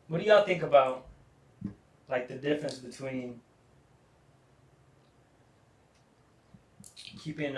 What do y'all think about like the difference between keeping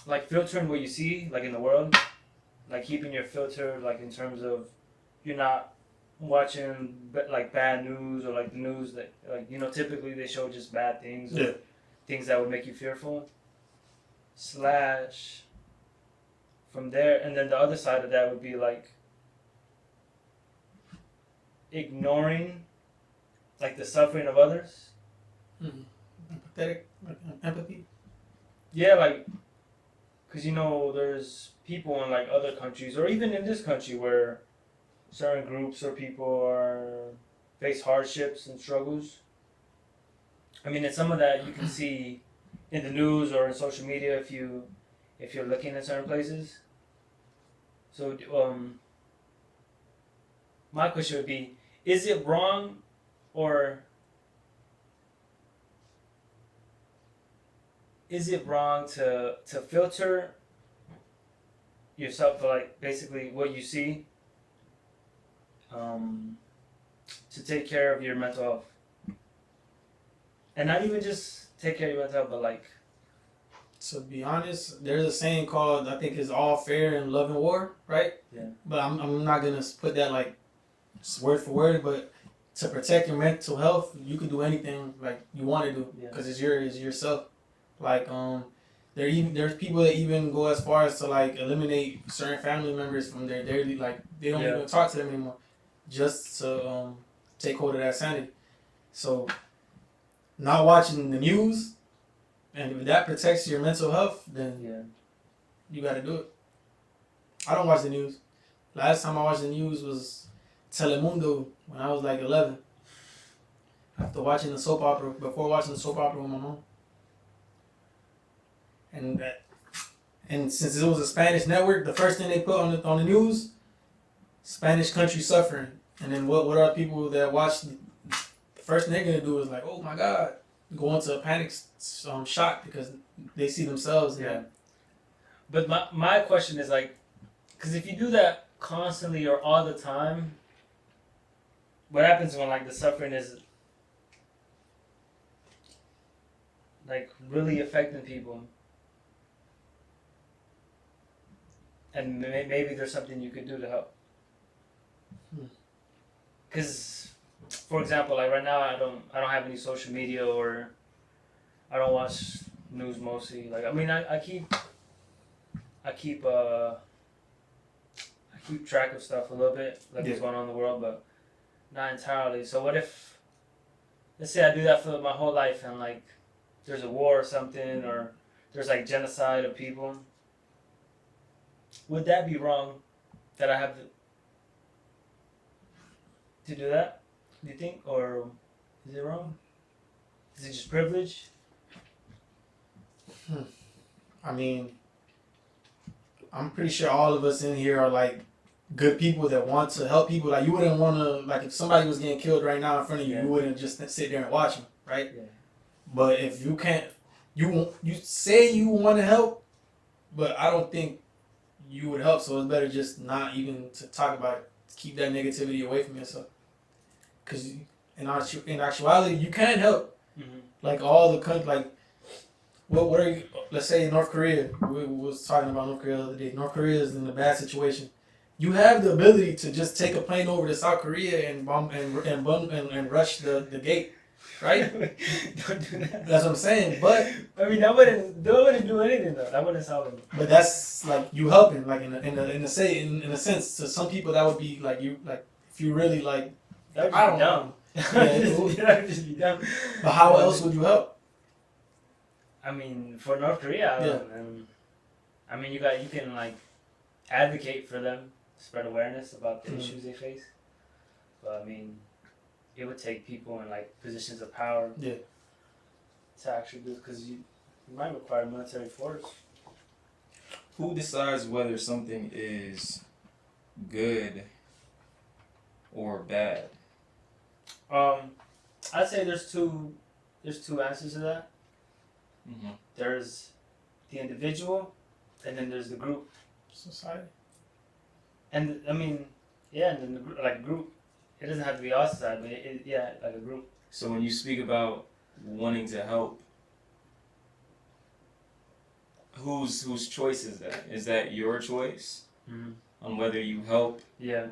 like filtering what you see like in the world, like keeping your filter like in terms of you're not watching like bad news or like the news that like typically they show just bad things or things that would make you fearful slash from there, and then the other side of that would be like ignoring like the suffering of others. Mm-hmm. Empathetic, like empathy. Yeah, like because there's people in like other countries or even in this country where certain groups or people are face hardships and struggles. I mean, it's some of that you can see in the news or in social media if you're looking at certain places. So my question would be: is it wrong, or is it wrong to filter yourself for like basically what you see, um, to take care of your mental health, and not even just take care of your mental health, but like To be honest, there's a saying called, I think it's all fair in love and war, right? Yeah. But I'm not gonna put that like word for word, but to protect your mental health, you can do anything like you want to do because it's yourself. Like there's people that even go as far as to like eliminate certain family members from their daily, like they don't even talk to them anymore, just to take hold of that sanity. So not watching the news, and if that protects your mental health, then you got to do it. I don't watch the news. Last time I watched the news was Telemundo when I was like 11. After watching the soap opera, before watching the soap opera with my mom. And since it was a Spanish network, the first thing they put on the news, Spanish country suffering. And then what are people that watch? The first thing they're gonna do is like, oh my God, go into a panic shock because they see themselves. But my question is like, because if you do that constantly or all the time, what happens when like the suffering is like really affecting people, and maybe there's something you could do to help. Because, for example, like right now, I don't have any social media or I don't watch news mostly. Like I mean, I keep I keep track of stuff a little bit, like what's going on in the world, but not entirely. So what if, let's say I do that for my whole life and like there's a war or something, or there's like genocide of people? Would that be wrong that I have to do that? Do you think, or is it wrong? Is it just privilege? I mean, I'm pretty sure all of us in here are like good people that want to help people. Like you wouldn't want to, like if somebody was getting killed right now in front of you, you wouldn't just sit there and watch them, right? Yeah. But if you can't, you say you want to help, but I don't think you would help. So it's better just not even to talk about it. Keep that negativity away from yourself. Because in actuality, you can help. Mm-hmm. Like all the countries, like what are you? Let's say North Korea. We was talking about North Korea the other day. North Korea is in a bad situation. You have the ability to just take a plane over to South Korea and bomb and rush the gate, right? Don't do that. That's what I'm saying. But I mean, that wouldn't do anything though. That wouldn't solve it. But that's like you helping, like in a sense, to some people that would be like you, like if you really like. That would I be don't dumb. Yeah, that would just be dumb. But how else would you help? I mean, for North Korea, I mean, you can like advocate for them, spread awareness about the issues they face. But I mean, it would take people in like positions of power to actually do it, because you might require military force. Who decides whether something is good or bad? I'd say there's two answers to that. Mm-hmm. There's the individual, and then there's the group. Society. And I mean, Yeah, and then like a group. It doesn't have to be our society, but yeah, like a group. So when you speak about wanting to help, whose choice is that? Is that your choice Mm-hmm. on whether you help? Yeah.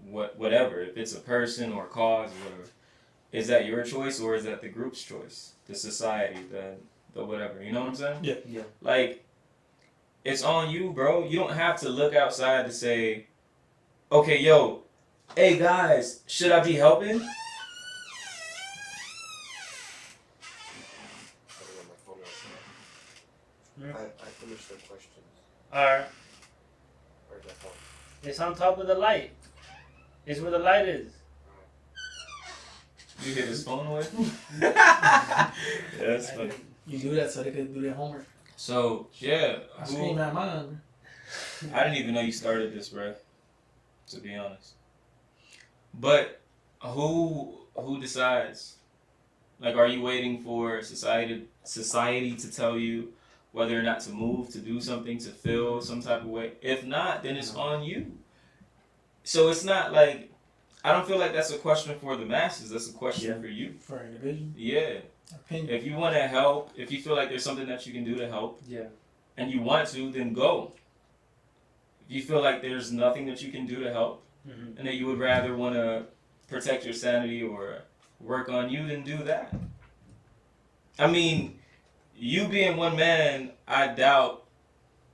Whatever, if it's a person or cause, whatever, is that your choice or is that the group's choice, the society, the whatever? You know what I'm saying? Yeah. Yeah. Like, it's on you, bro. You don't have to look outside to say, okay, yo, hey guys, should I be helping? I finished the questions. Alright. Where's that phone? It's on top of the light. It's where the light is. You hit his phone away? Yeah, that's funny. You do that so they could do their homework. So, yeah, I scream at mine. Bro. I didn't even know you started this, bro. To be honest. But who decides? Like, are you waiting for society to tell you whether or not to move, to do something, to feel some type of way? If not, then it's on you. So it's not like, I don't feel like that's a question for the masses. That's a question for you. For an individual. Yeah. Opinion. If you want to help, if you feel like there's something that you can do to help, Yeah. and you want to, then go. If you feel like there's nothing that you can do to help, Mm-hmm. and that you would rather want to protect your sanity or work on you, then do that. I mean, you being one man, I doubt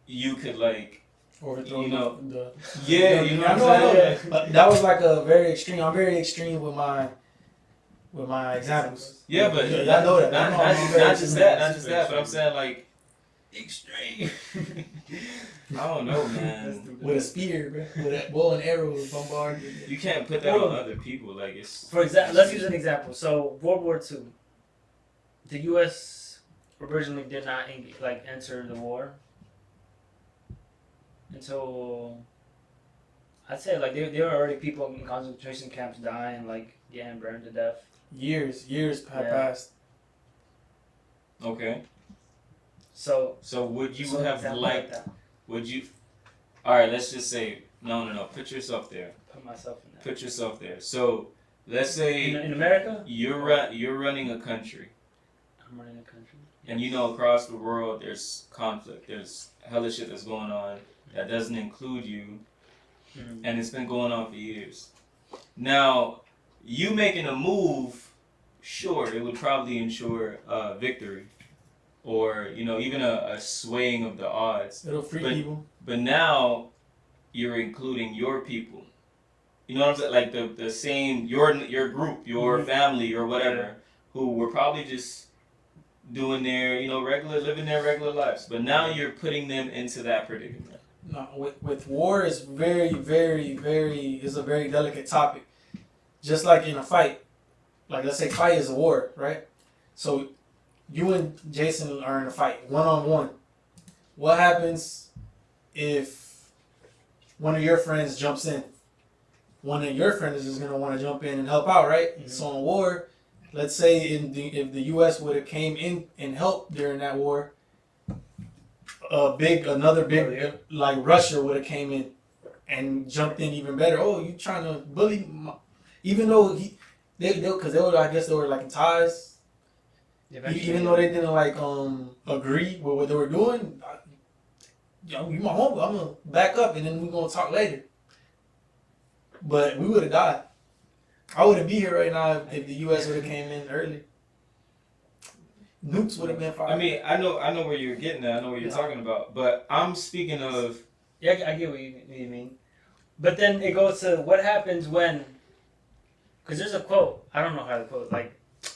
you could like, Overthrow you know, the yeah, you know what I'm saying? But that was like a very extreme. I'm very extreme with my examples. Yeah, but I know that. Not, I know not, I'm very not just that, not extreme. just that, but I'm saying like extreme. I don't know, man. With a spear, bro. With a bow and arrow, bombard. You can't put that on other people. Like it's. For example, let's use an example. So World War II, the U.S. originally did not enter the war until I'd say like there were already people in concentration camps dying, like getting burned to death. Years have Yeah. passed. Okay. So would you so have example liked? like that. Would you? All right. Let's just say no. Put yourself there. Put myself in that. Put yourself there. So let's say In America, you're running a country, I'm running a country. and you know across the world there's conflict. There's hella shit that's going on that doesn't include you, Mhm. and it's been going on for years. Now, you making a move, sure, it would probably ensure victory, or even a swaying of the odds. It'll free But- people. But now, you're including your people. You know what I'm saying? Like the same your group, your Mhm. family, or whatever, who were probably just doing their living their regular lives. But now you're putting them into that predicament. No, with war is very, very, very is a very delicate topic. Just like in a fight, like let's say fight is a war, right? So you and Jason are in a fight, 1-on-1. What happens if one of your friends jumps in? One of your friends is gonna want to jump in and help out, right? Mhm. So in war, let's say if the U.S. would have came in and helped during that war, another big like Russia would have came in and jumped in even better. Oh, you trying to bully? Even though because they were, I guess they were like in ties. Even though they didn't like agree with what they were doing, you my homie, I'm gonna back up and then we gonna talk later. But we would have died. I wouldn't be here right now if the U.S. would have came in early. Nukes would have been fired. I mean, I know where you're getting at. I know what you're talking about. But I'm speaking of. Yeah, I get what you mean. But then it goes to what happens when. Because there's a quote. I don't know how to quote. Like,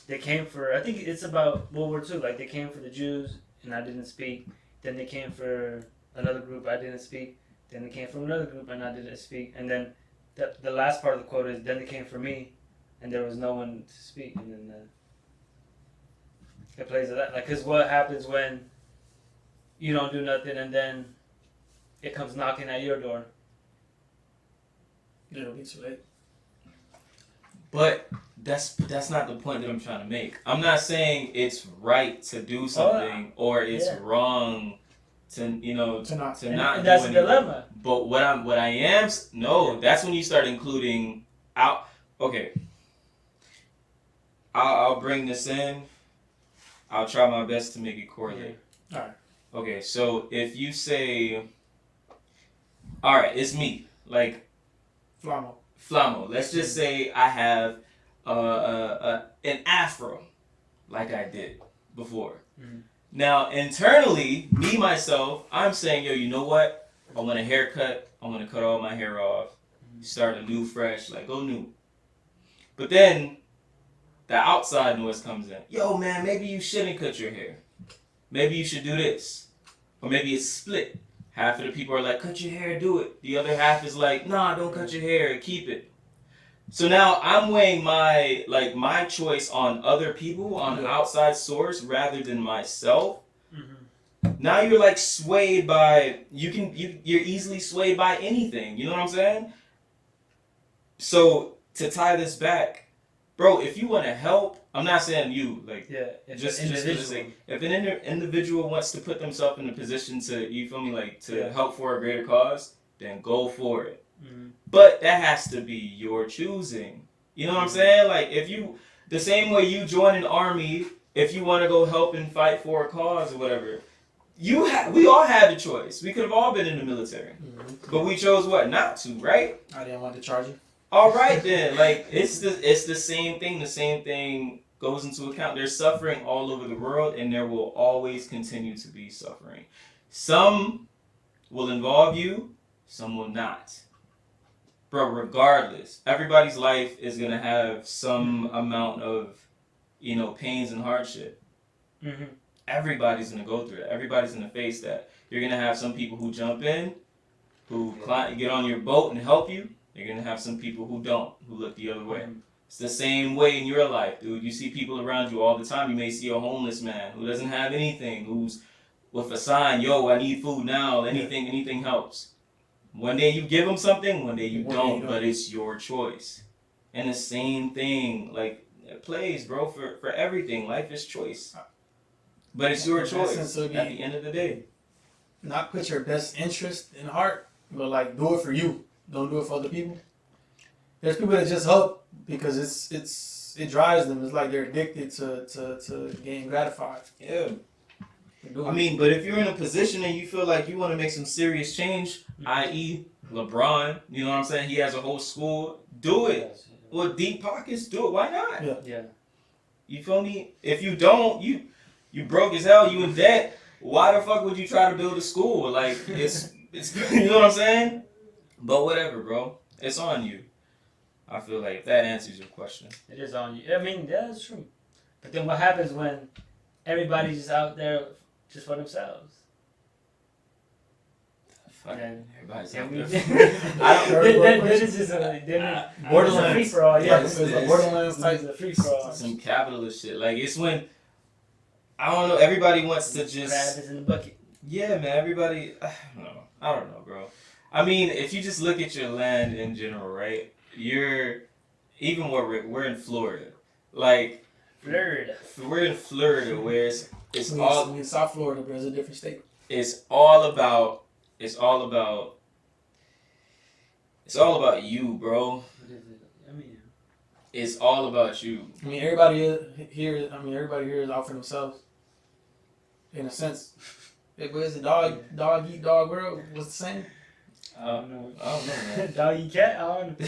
they came for. I think it's about World War II. Like, they came for the Jews and I didn't speak. Then they came for another group. I didn't speak. Then they came for another group and I didn't speak. And then the last part of the quote is, then they came for me and there was no one to speak. And then it plays to that. Like, because what happens when you don't do nothing and then it comes knocking at your door? It'll be too late. But that's not the point that I'm trying to make. I'm not saying it's right to do something or it's Yeah. wrong to you know To not. to And, not and do that's a anything. dilemma. But what I am no, that's when you start including out. Okay, I'll bring this in. I'll try my best to make it correlate. All right. Okay, so if you say, all right, it's me, like Flamo. Flamo. Let's just say I have an afro, like I did before. Mhm. Now internally, me myself, I'm saying, yo, you know what? I want a haircut. I want to cut all my hair off. Start a new, fresh, like go new. But then the outside noise comes in. Yo, man, maybe you shouldn't cut your hair. Maybe you should do this. Or maybe it's split. Half of the people are like, cut your hair, do it. The other half is like, nah, don't cut your hair, keep it. So now I'm weighing my choice on other people, on an outside source, rather than myself. Mm-hmm. Now you're like swayed by you're easily swayed by anything. You know what I'm saying? So to tie this back, bro, if you want to help, I'm not saying you like Yeah, it's just an for the individual. sake. If an individual wants to put themselves in a position to, you feel me, like to Yeah. help for a greater cause, then go for it. Mm-hmm. But that has to be your choosing. You know what I'm saying? Like if you, the same way you join an army, if you want to go help and fight for a cause or whatever, we all had a choice. We could have all been in the military, but we chose what not to, right? I didn't want to charge you. All right then, like it's the same thing. The same thing goes into account. There's suffering all over the world, and there will always continue to be suffering. Some will involve you, some will not. Bro, regardless, everybody's life is gonna have some amount of, pains and hardship. Mm-hmm. Everybody's gonna go through that. Everybody's gonna face that. You're gonna have some people who jump in, who get on your boat and help you. You're gonna have some people who don't, who look the other way. It's the same way in your life, dude. You see people around you all the time. You may see a homeless man who doesn't have anything, who's with a sign, yo, I need food now. Anything helps. One day you give them something, one day you don't, but it's your choice. And the same thing, like, it plays, bro, for everything. Life is choice. But it's your choice at the end of the day. Not put your best interest in heart, but like do it for you. Don't do it for other people. There's people that just help because it drives them. It's like they're addicted to getting gratified. Yeah. I mean, but if you're in a position and you feel like you want to make some serious change, i.e. LeBron, you know what I'm saying? He has a whole school. Do it. With deep pockets, do it. Why not? Yeah. You feel me? If you don't, you broke as hell, you in debt. Why the fuck would you try to build a school? Like, it's you know what I'm saying? But whatever, bro. It's on you. I feel like if that answers your question. It is on you. I mean, that's true. But then what happens when everybody's just out there just for themselves? Fuck, Then- everybody's then out we- there. then it's just a Borderlands. free for all. Yeah, Yeah, it's a Borderlands type. it's a free for all. Some capitalist shit. Like, it's when, I don't know, everybody wants to Crab just... is in the bucket. Yeah, man, everybody... I don't know, bro. I mean, if you just look at your land in general, right? Even where we're in Florida. Like, Florida. we're in Florida where it's We in South Florida, but it's a different state. it's all about you, bro. What is it? I mean, It's all about you. I mean, everybody here is out for themselves. In a sense. What is it? Dog eat dog world was the same. I don't know, man. doggy cat. I don't know.